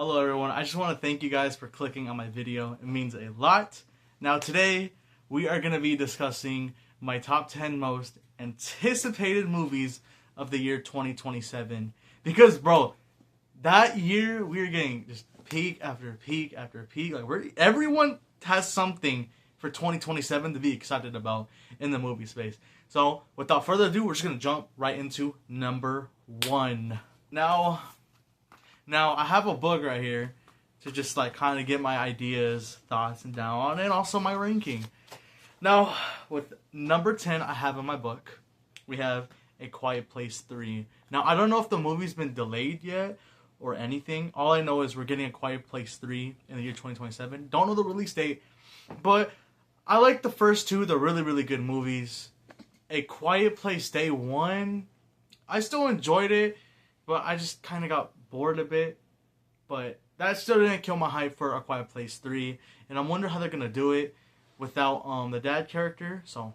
Hello everyone, I just want to thank you guys for clicking on my video. It means a lot. Now today, we are going to be discussing my top 10 most anticipated movies of the year 2027. Because bro, that year we are getting just peak after peak after peak. Like everyone has something for 2027 to be excited about in the movie space. So without further ado, we're just going to jump right into number 1. Now, I have a book right here to just like kind of get my ideas, thoughts, and down, and also my ranking. Now, with number 10, I have in my book, we have A Quiet Place 3. Now, I don't know if the movie's been delayed yet or anything. All I know is we're getting A Quiet Place 3 in the year 2027. Don't know the release date, but I like the first two. They're really, really good movies. A Quiet Place Day 1, I still enjoyed it, but I just kind of got bored a bit. But that still didn't kill my hype for A Quiet Place 3. And I'm wondering how they're going to do it without the dad character. So,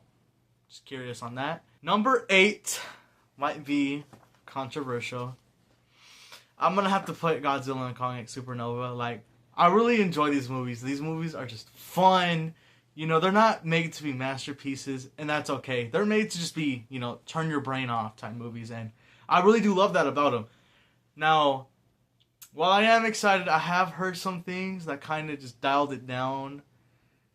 just curious on that. Number 8 might be controversial. I'm going to have to put Godzilla and Kong X Supernova. Like, I really enjoy these movies. These movies are just fun. You know, they're not made to be masterpieces, and that's okay. They're made to just be, you know, turn your brain off type movies, and I really do love that about them. Now, while I am excited, I have heard some things that kind of just dialed it down,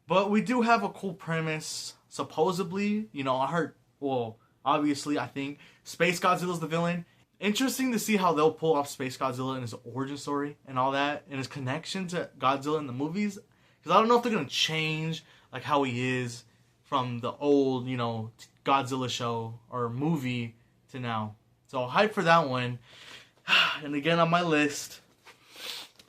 but we do have a cool premise, supposedly. You know, I heard, well, obviously, I think Space Godzilla's the villain. Interesting to see how they'll pull off Space Godzilla and his origin story and all that, and his connection to Godzilla in the movies, because I don't know if they're going to change like how he is from the old, you know, Godzilla show or movie to now. So hype for that one. And again on my list,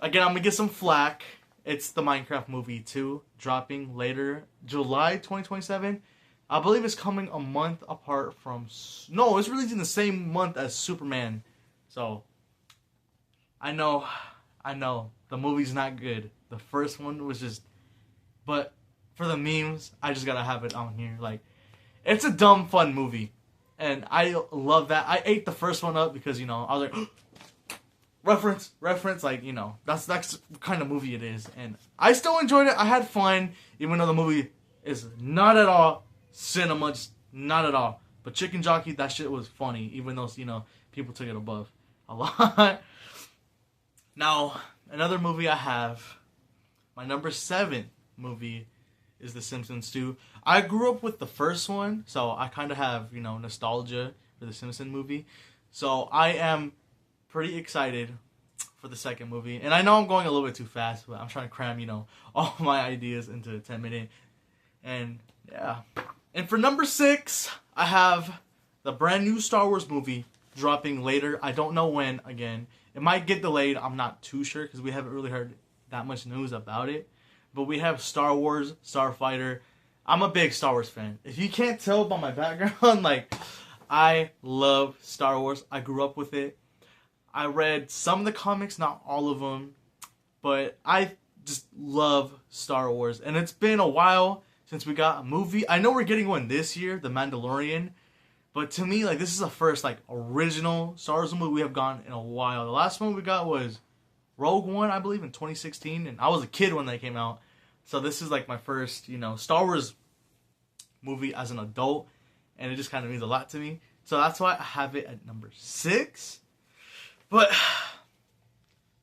again I'm gonna get some flack. It's the Minecraft movie 2, dropping later July 2027. I believe it's coming a month apart from. No, it's released in the same month as Superman. So I know the movie's not good. The first one was just, but for the memes, I just gotta have it on here. Like, it's a dumb, fun movie. And I love that. I ate the first one up because, you know, I was like, reference, like, you know, that's the kind of movie it is. And I still enjoyed it. I had fun, even though the movie is not at all cinema, just not at all. But Chicken Jockey, that shit was funny, even though, you know, people took it above a lot. Now, another movie I have, my number 7 movie is The Simpsons 2. I grew up with the first one, so I kind of have, you know, nostalgia for the Simpsons movie. So I am pretty excited for the second movie. And I know I'm going a little bit too fast, but I'm trying to cram, you know, all my ideas into a 10-minute. And yeah. And for number 6, I have the brand new Star Wars movie dropping later. I don't know when, again. It might get delayed. I'm not too sure because we haven't really heard that much news about it. But we have Star Wars, Starfighter. I'm a big Star Wars fan. If you can't tell by my background, like, I love Star Wars. I grew up with it. I read some of the comics, not all of them. But I just love Star Wars. And it's been a while since we got a movie. I know we're getting one this year, The Mandalorian. But to me, like, this is the first, like, original Star Wars movie we have gotten in a while. The last one we got was Rogue One, I believe, in 2016, and I was a kid when they came out. So this is like my first, you know, Star Wars movie as an adult, and it just kind of means a lot to me. So that's why I have it at number 6. But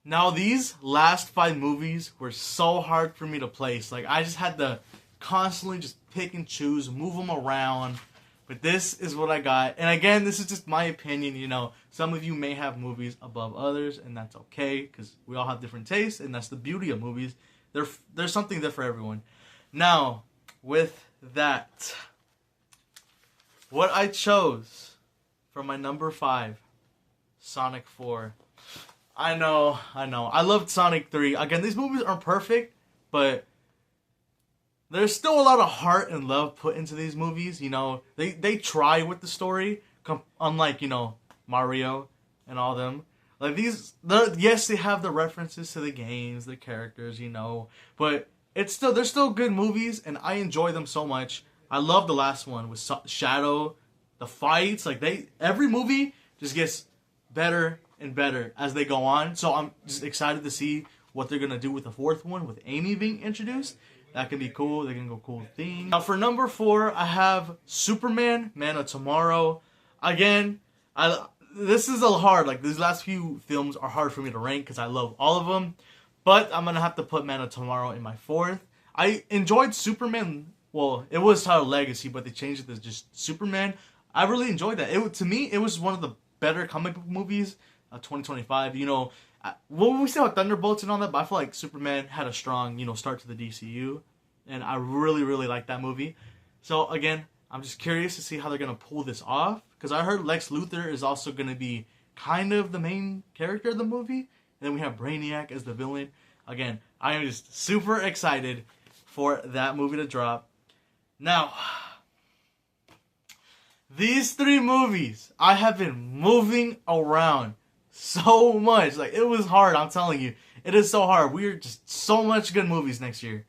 now these last 5 movies were so hard for me to place. Like, I just had to constantly just pick and choose, move them around. But this is what I got. And again, this is just my opinion, you know. Some of you may have movies above others, and that's okay, because we all have different tastes, and that's the beauty of movies. There's something there for everyone. Now, with that, what I chose for my number 5, Sonic 4. I know. I loved Sonic 3. Again, these movies aren't perfect, but there's still a lot of heart and love put into these movies. You know, they try with the story, unlike, you know, Mario and all them. Like, yes, they have the references to the games, the characters, you know, but they're still good movies, and I enjoy them so much. I love the last one with Shadow, the fights, like every movie just gets better and better as they go on. So I'm just excited to see what they're going to do with the fourth one with Amy being introduced. That can be cool. They can go cool things. Now for number 4, I have Superman, Man of Tomorrow. Again, this is a hard, like these last few films are hard for me to rank because I love all of them. But I'm going to have to put Man of Tomorrow in my 4th. I enjoyed Superman. Well, it was titled Legacy, but they changed it to just Superman. I really enjoyed that. To me, it was one of the better comic book movies of 2025. You know, well, we still have Thunderbolts and all that, but I feel like Superman had a strong, you know, start to the DCU. And I really, really like that movie. So, again, I'm just curious to see how they're going to pull this off. Because I heard Lex Luthor is also going to be kind of the main character of the movie. And then we have Brainiac as the villain. Again, I am just super excited for that movie to drop. Now, these 3 movies, I have been moving around so much. Like, it was hard, I'm telling you. It is so hard. We're just so much good movies next year.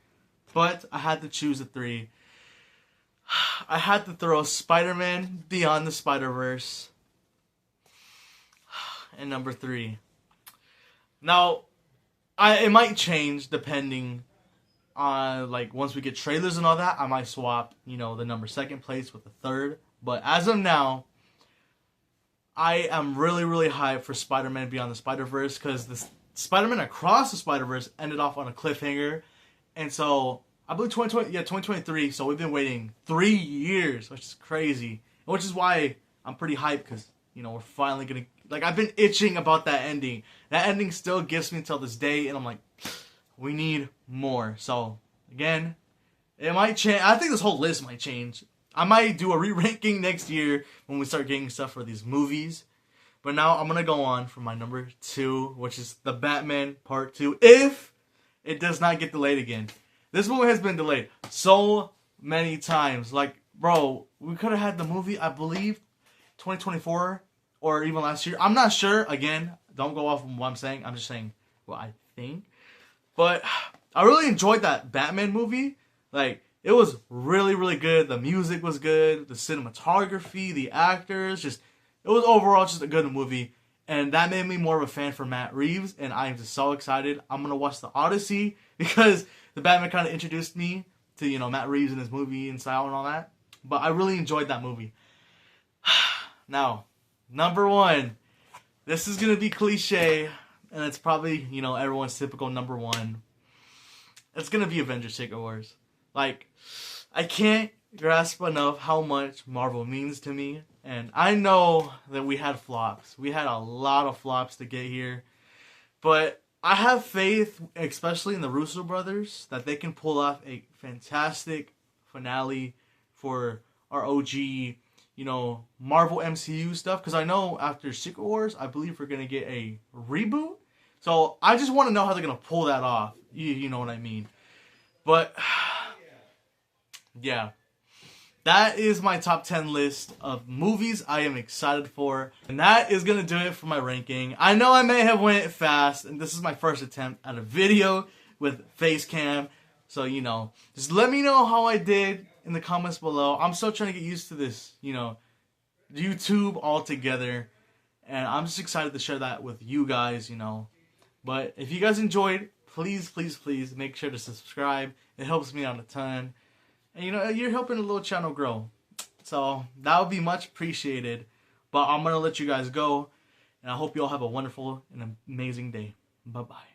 But I had to choose the 3. I had to throw Spider-Man Beyond the Spider-Verse and number 3. Now, it might change depending on, like, once we get trailers and all that, I might swap, you know, the number 2nd place with the 3rd. But as of now, I am really, really hyped for Spider-Man Beyond the Spider-Verse because the Spider-Man Across the Spider-Verse ended off on a cliffhanger. And so, I believe 2023, so we've been waiting 3 years, which is crazy. Which is why I'm pretty hyped because, you know, we're finally going to, like, I've been itching about that ending. That ending still gets me until this day, and I'm like, we need more. So, again, it might change. I think this whole list might change. I might do a re-ranking next year when we start getting stuff for these movies. But now I'm going to go on for my number 2, which is The Batman Part 2, if it does not get delayed again. This movie has been delayed so many times. Like, bro, we could have had the movie, I believe, 2024 or even last year. I'm not sure. Again, don't go off of what I'm saying. I'm just saying what I think. But I really enjoyed that Batman movie. Like, it was really, really good. The music was good. The cinematography, the actors, it was overall just a good movie. And that made me more of a fan for Matt Reeves. And I am just so excited. I'm going to watch The Odyssey because the Batman kind of introduced me to, you know, Matt Reeves and his movie and style and all that. But I really enjoyed that movie. Now, number 1. This is going to be cliche. And it's probably, you know, everyone's typical number 1. It's going to be Avengers Secret Wars. Like, I can't grasp enough how much Marvel means to me. And I know that we had flops. We had a lot of flops to get here. But I have faith, especially in the Russo brothers, that they can pull off a fantastic finale for our OG, you know, Marvel MCU stuff. Because I know after Secret Wars, I believe we're going to get a reboot. So I just want to know how they're going to pull that off. You know what I mean. But, yeah. That is my top 10 list of movies I am excited for. And that is going to do it for my ranking. I know I may have went fast, and this is my first attempt at a video with face cam. So, you know, just let me know how I did in the comments below. I'm still trying to get used to this, you know, YouTube altogether. And I'm just excited to share that with you guys, you know. But if you guys enjoyed, please, please, please make sure to subscribe. It helps me out a ton. And, you know, you're helping the little channel grow. So, that would be much appreciated. But I'm going to let you guys go. And I hope you all have a wonderful and amazing day. Bye-bye.